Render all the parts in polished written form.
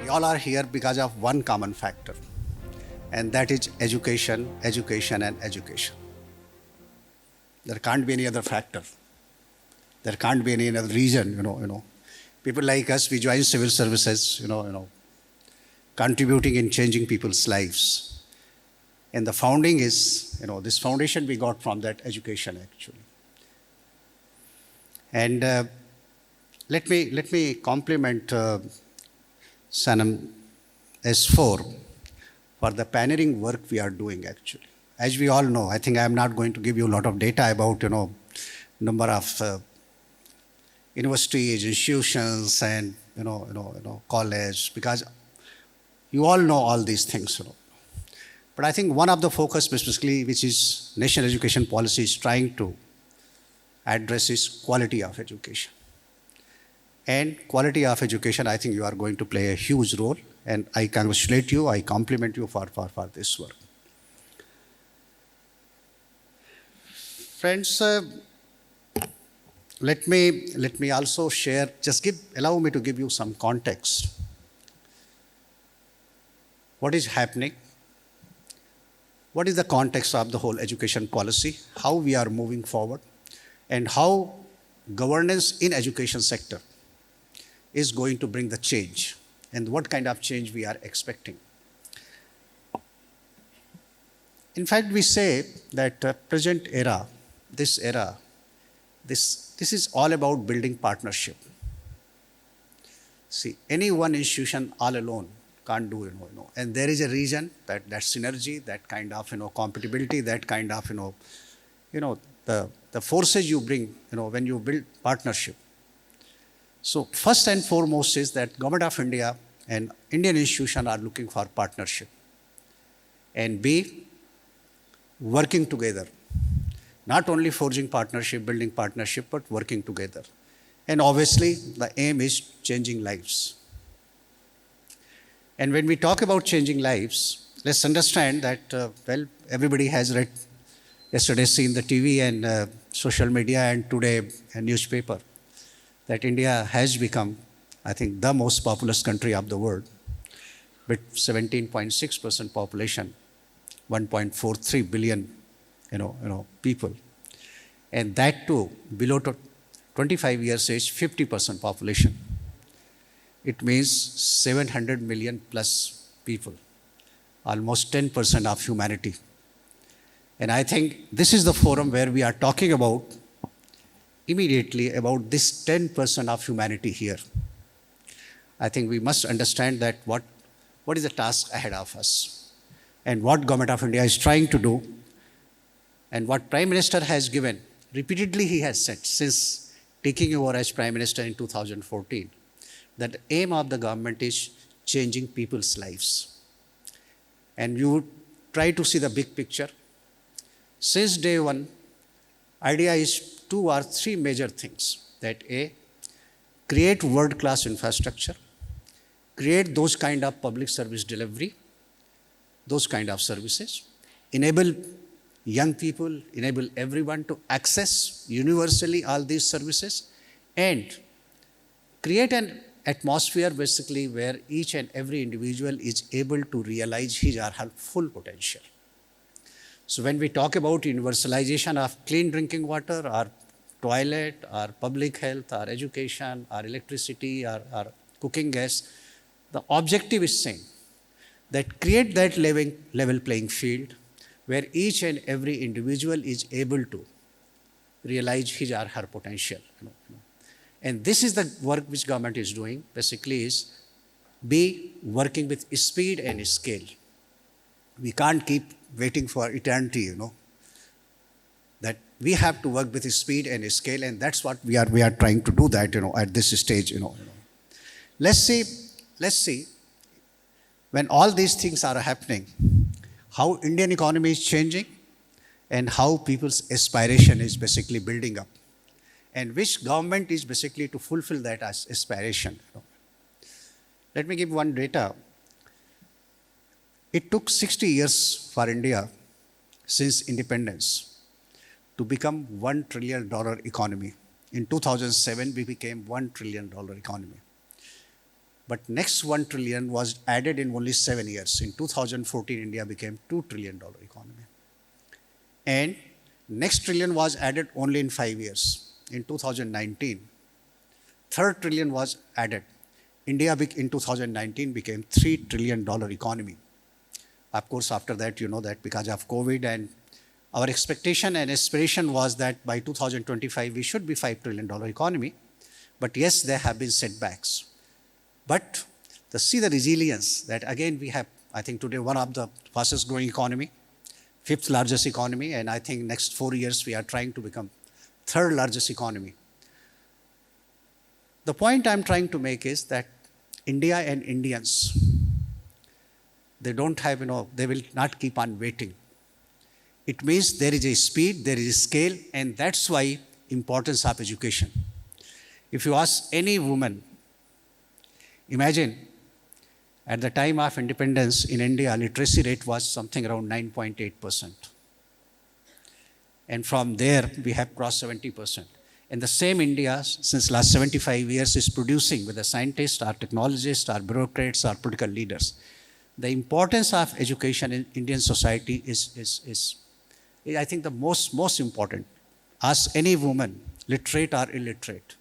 We all are here because of one common factor, and that is education, education, and education. There can't be any other factor. There can't be any other reason. People like us, we join civil services, contributing in changing people's lives. And the founding is, this foundation we got from that education actually. And let me compliment Sanam S4 for the pioneering work we are doing actually. As we all know, I think I am not going to give you a lot of data about, number of universities, institutions, and, college, because you all know all these things, But I think one of the focus specifically, which is national education policy is trying to address is quality of education. And quality of education, I think you are going to play a huge role, and I congratulate you, I compliment you for this work. Friends, let me also share, allow me to give you some context. What is happening? What is the context of the whole education policy? How we are moving forward? And how governance in education sector is going to bring the change, and what kind of change we are expecting. In fact, we say that present era, this is all about building partnership. See, any one institution all alone can't do, and there is a reason that synergy, that kind of, compatibility, that kind of, the forces you bring, when you build partnership. So first and foremost is that Government of India and Indian institutions are looking for partnership, and B, working together. Not only forging partnership, building partnership, but working together. And obviously, the aim is changing lives. And when we talk about changing lives, let's understand that, everybody has read, yesterday seen the TV and social media, and today a newspaper, that India has become, I think, the most populous country of the world, with 17.6% population, 1.43 billion, people. And that too, below 25 years age, 50% population. It means 700 million plus people, almost 10% of humanity. And I think this is the forum where we are talking about immediately about this 10% of humanity here. I think we must understand that what is the task ahead of us, and what Government of India is trying to do, and what Prime Minister has given. Repeatedly he has said, since taking over as Prime Minister in 2014, that the aim of the government is changing people's lives. And you try to see the big picture. Since day one, idea is 2 or 3 major things. That A, create world-class infrastructure, create those kind of public service delivery, those kind of services, enable young people, enable everyone to access universally all these services, and create an atmosphere basically where each and every individual is able to realize his or her full potential. So when we talk about universalization of clean drinking water, or toilet, or public health, or education, or electricity, or cooking gas, the objective is same, that create that level playing field where each and every individual is able to realize his or her potential. And this is the work which government is doing, basically is be working with speed and scale. We can't keep waiting for eternity, that we have to work with speed and scale, and that's what we are trying to do that, at this stage, Let's see, when all these things are happening, how Indian economy is changing, and how people's aspiration is basically building up, and which government is basically to fulfill that as aspiration. Let me give one data. It took 60 years for India since independence to become $1 trillion economy. In 2007, we became $1 trillion economy. But next 1 trillion was added in only 7 years. In 2014, India became $2 trillion economy. And next trillion was added only in 5 years. In 2019, third trillion was added. India in 2019 became $3 trillion economy. Of course, after that, you know that because of COVID, and our expectation and aspiration was that by 2025, we should be $5 trillion economy. But yes, there have been setbacks. But to see the resilience that again we have, I think today one of the fastest growing economy, fifth largest economy, and I think next 4 years we are trying to become third largest economy. The point I'm trying to make is that India and Indians, they don't have, they will not keep on waiting. It means there is a speed, there is a scale, and that's why importance of education. If you ask any woman, imagine at the time of independence in India, literacy rate was something around 9.8%. And from there, we have crossed 70%. And the same India, since last 75 years, is producing with the scientists, our technologists, our bureaucrats, our political leaders. The importance of education in Indian society is I think, the most important. Ask any woman, literate or illiterate.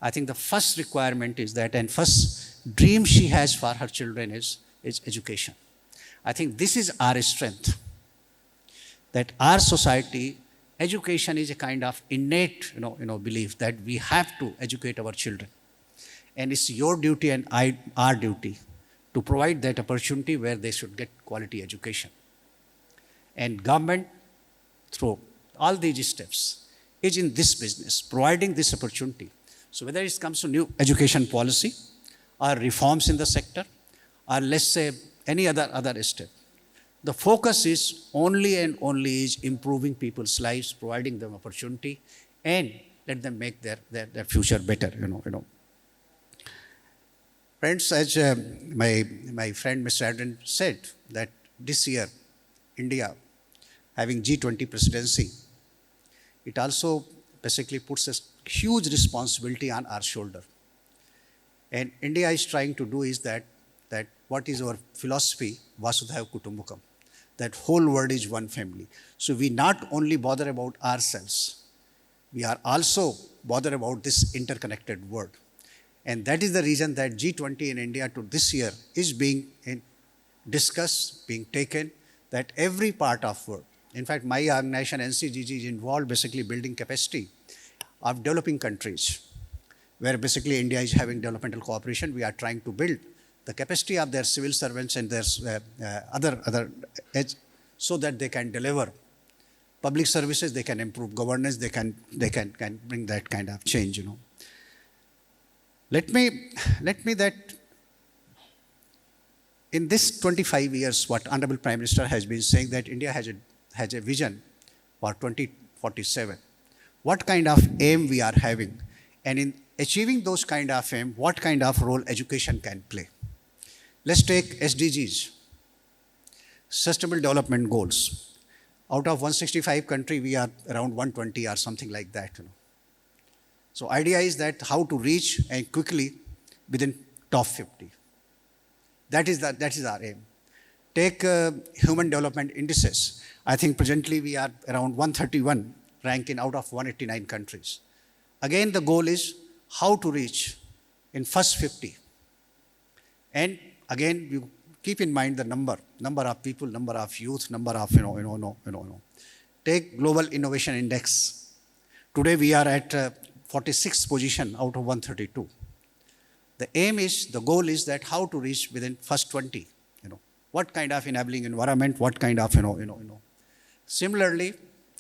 I think the first requirement is that, and first dream she has for her children is education. I think this is our strength. That our society, education is a kind of innate, belief that we have to educate our children. And it's your duty and our duty to provide that opportunity where they should get quality education. And government, through all these steps, is in this business, providing this opportunity. So whether it comes to new education policy or reforms in the sector, or let's say any other step, the focus is only and only is improving people's lives, providing them opportunity, and let them make their future better. Friends, as my friend Mr. Adrian said, that this year India having G20 presidency, it also basically puts a huge responsibility on our shoulder. And India is trying to do is that what is our philosophy, Vasudhaiva Kutumbakam, that whole world is one family. So we not only bother about ourselves, we are also bother about this interconnected world. And that is the reason that G20 in India to this year is being discussed, being taken, that every part of world. In fact, my organization NCGG is involved basically building capacity of developing countries, where basically India is having developmental cooperation. We are trying to build the capacity of their civil servants and their other edge, so that they can deliver public services, they can improve governance, they can bring that kind of change. Let me that in this 25 years, what Honorable Prime Minister has been saying, that India has a vision for 2047. What kind of aim we are having, and in achieving those kind of aim, what kind of role education can play. Let's take SDGs, Sustainable Development Goals. Out of 165 countries, we are around 120 or something like that. So idea is that how to reach and quickly within top 50. That is our aim. Take human development indices. I think presently we are around 131 ranking out of 189 countries. Again, the goal is how to reach in first 50. And again, you keep in mind the number of people, number of youth, number of, Take Global Innovation Index. Today we are at 46th position out of 132. The goal is that how to reach within first 20. What kind of enabling environment, what kind of, Similarly,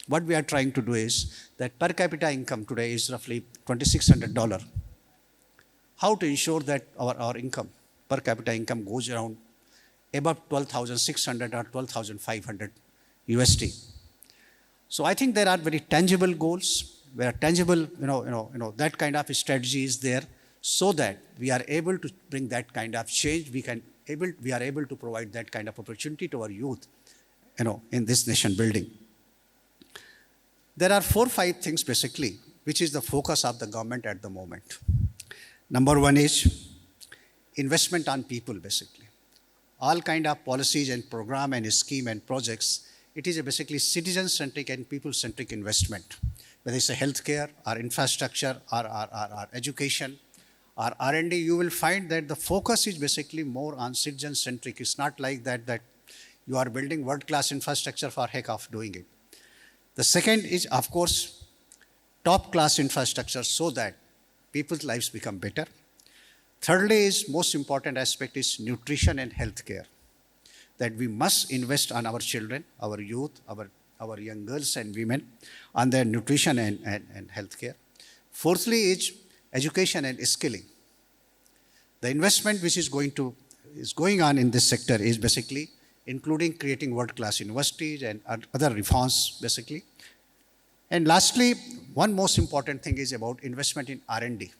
what we are trying to do is that per capita income today is roughly $2,600. How to ensure that our income, per capita income goes around above 12,600 or 12,500 USD. So I think there are very tangible goals, where tangible, that kind of strategy is there, so that we are able to bring that kind of change. We are able to provide that kind of opportunity to our youth, in this nation building. There are 4 or 5 things basically, which is the focus of the government at the moment. Number one is investment on people, basically. All kind of policies and program and scheme and projects, it is a basically citizen-centric and people-centric investment. Whether it's a healthcare or infrastructure or education or R&D, you will find that the focus is basically more on citizen-centric. It's not like that you are building world-class infrastructure for heck of doing it. The second is, of course, top-class infrastructure so that people's lives become better. Thirdly is, most important aspect is nutrition and healthcare. That we must invest on our children, our youth, our young girls and women, on their nutrition and healthcare. Fourthly is education and skilling. The investment which is going on in this sector is basically including creating world-class universities and other reforms, basically. And lastly, one most important thing is about investment in R&D.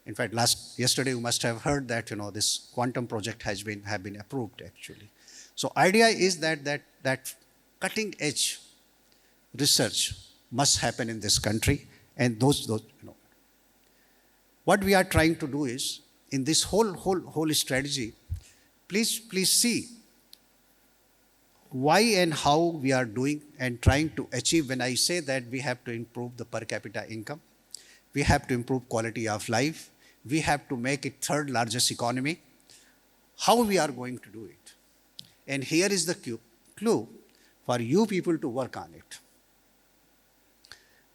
In fact, yesterday you must have heard that this quantum project have been approved actually. So idea is that cutting edge research must happen in this country, and those what we are trying to do is in this whole strategy. Please see why and how we are doing and trying to achieve. When I say that we have to improve the per capita income, we have to improve quality of life, we have to make it third largest economy. How we are going to do it? And here is the clue for you people to work on it.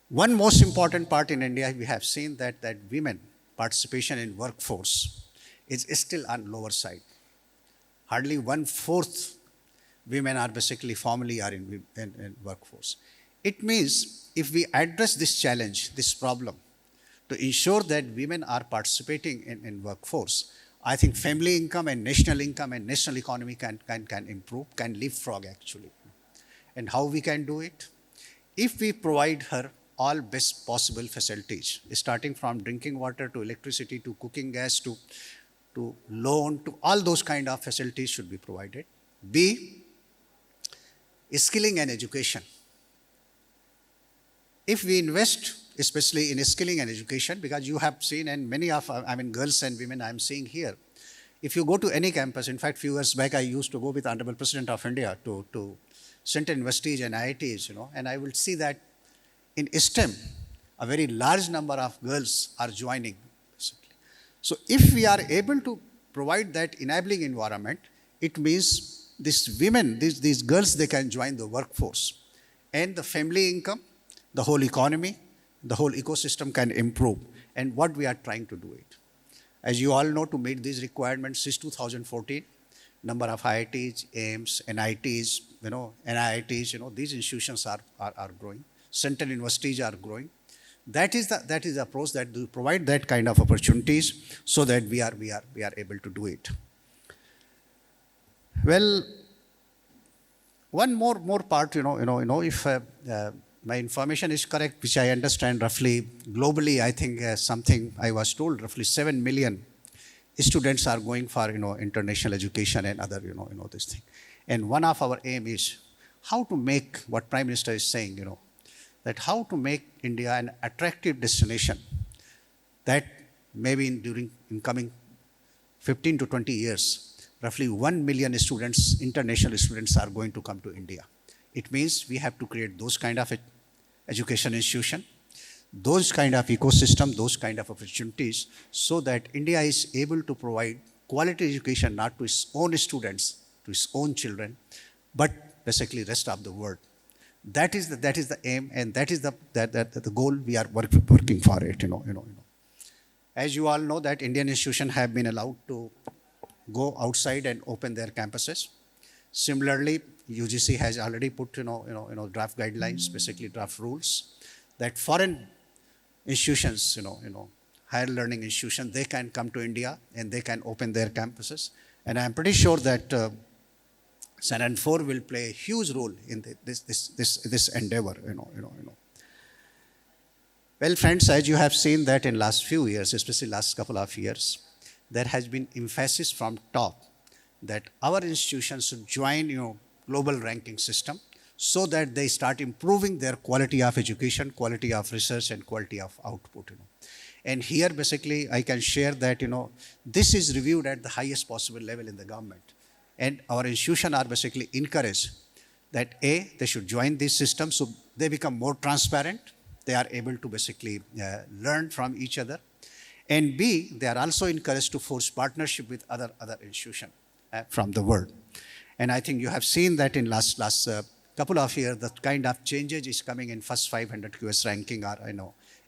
One most important part in India, we have seen that women participation in workforce is still on lower side. Hardly 1/4 women are basically formally are in workforce. It means if we address this challenge, this problem, to ensure that women are participating in workforce, I think family income and national economy can improve, can leapfrog actually. And how we can do it? If we provide her all best possible facilities, starting from drinking water to electricity to cooking gas to loan to all those kind of facilities should be provided. B, skilling and education. If we invest especially in skilling and education, because you have seen, and many of, girls and women I'm seeing here, if you go to any campus, in fact, few years back, I used to go with Honorable President of India to Central Universities and IITs, and I will see that in STEM, a very large number of girls are joining. Basically. So if we are able to provide that enabling environment, it means these women, these girls, they can join the workforce. And the family income, the whole economy, the whole ecosystem can improve. And what we are trying to do it. As you all know, to meet these requirements since 2014, number of IITs, AIMS, NITs, NIITs, these institutions are growing. Central universities are growing. That is the approach that will provide that kind of opportunities so that we are able to do it. Well, one more part, if my information is correct, which I understand roughly globally, I think something I was told, roughly 7 million students are going for, international education and other, this thing. And one of our aim is how to make what Prime Minister is saying, that how to make India an attractive destination that maybe in coming 15 to 20 years, roughly 1 million students, international students are going to come to India. It means we have to create those kind of education institution, those kind of ecosystem, those kind of opportunities, so that India is able to provide quality education not to its own students, to its own children, but basically rest of the world. That is the aim, and that is the goal we are working for it. As you all know, that Indian institutions have been allowed to go outside and open their campuses. Similarly, UGC has already put draft guidelines, basically draft rules, that foreign institutions, higher learning institutions, they can come to India and they can open their campuses. And I'm pretty sure that Sanan 4 will play a huge role in this endeavor. Well, friends, as you have seen that in last few years, especially last couple of years, there has been emphasis from top that our institutions should join global ranking system so that they start improving their quality of education, quality of research, and quality of output. And here, basically, I can share that this is reviewed at the highest possible level in the government, and our institution are basically encouraged that they should join this system so they become more transparent. They are able to basically learn from each other, and B, they are also encouraged to force partnership with other institutions from the world. And I think you have seen that in last couple of years, the kind of changes is coming in first 500 QS ranking, or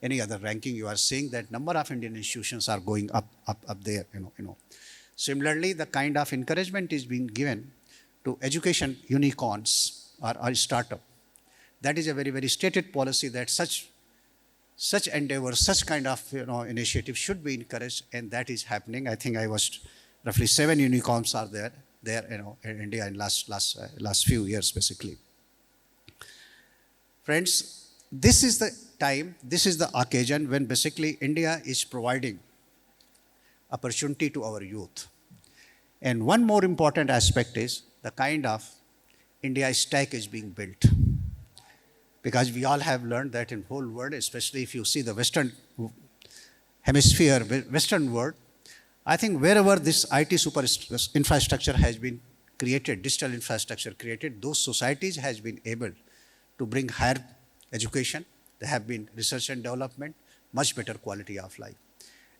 any other ranking. You are seeing that number of Indian institutions are going up there. Similarly, the kind of encouragement is being given to education unicorns or startup. That is a very, very stated policy that such endeavors, such kind of initiative should be encouraged, and that is happening. I think I was roughly 7 unicorns are there in India in last few years, basically. Friends, this is the time, this is the occasion when basically India is providing opportunity to our youth. And one more important aspect is the kind of India stack is being built. Because we all have learned that in whole world, especially if you see the Western hemisphere, Western world, I think wherever this IT super infrastructure has been created, digital infrastructure created, those societies has been able to bring higher education. There have been research and development, much better quality of life.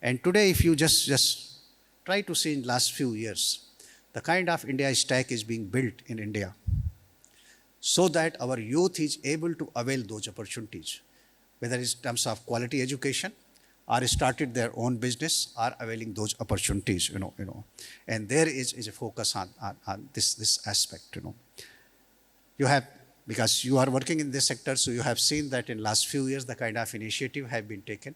And today, if you just try to see in last few years, the kind of India stack is being built in India, so that our youth is able to avail those opportunities, whether it's in terms of quality education, or started their own business, or availing those opportunities, And there is a focus on this aspect, You have, because you are working in this sector, so you have seen that in last few years, the kind of initiative have been taken,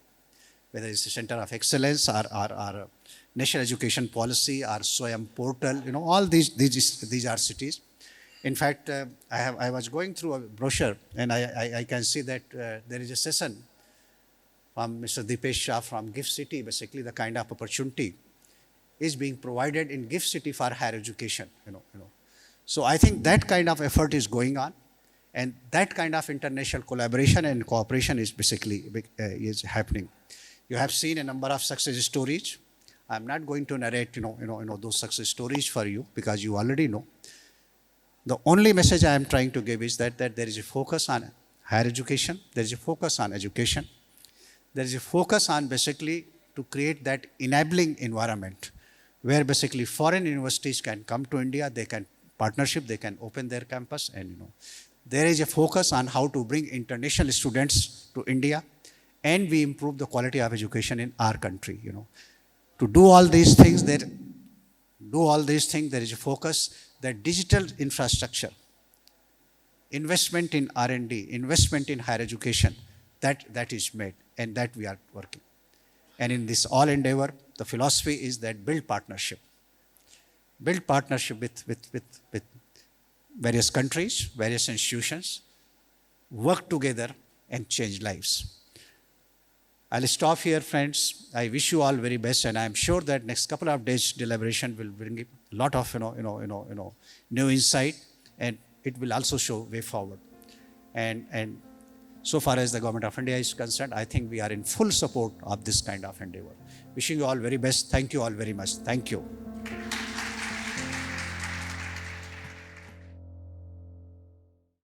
whether it's the Center of Excellence or National Education Policy or SWAYAM portal, all these are cities. In fact, I was going through a brochure, and I can see that there is a session from Mr. Dipesh Shah from GIFT City. Basically, the kind of opportunity is being provided in GIFT City for higher education. So I think that kind of effort is going on, and that kind of international collaboration and cooperation is basically is happening. You have seen a number of success stories. I'm not going to narrate those success stories for you, because you already know. The only message I am trying to give is that there is a focus on higher education, there is a focus on education, there is a focus on basically to create that enabling environment where basically foreign universities can come to India, they can partnership, they can open their campus, and there is a focus on how to bring international students to India, and we improve the quality of education in our country. To do all these things, there is a focus that digital infrastructure, investment in R&D, investment in higher education, that is made, and that we are working. And in this all endeavor, the philosophy is that build partnership with various countries, various institutions, work together and change lives. I'll stop here, friends. I wish you all very best, and I'm sure that next couple of days deliberation will bring a lot of new insight, and it will also show way forward. And so far as the government of India is concerned, I think we are in full support of this kind of endeavor. Wishing you all very best. Thank you all very much. Thank you.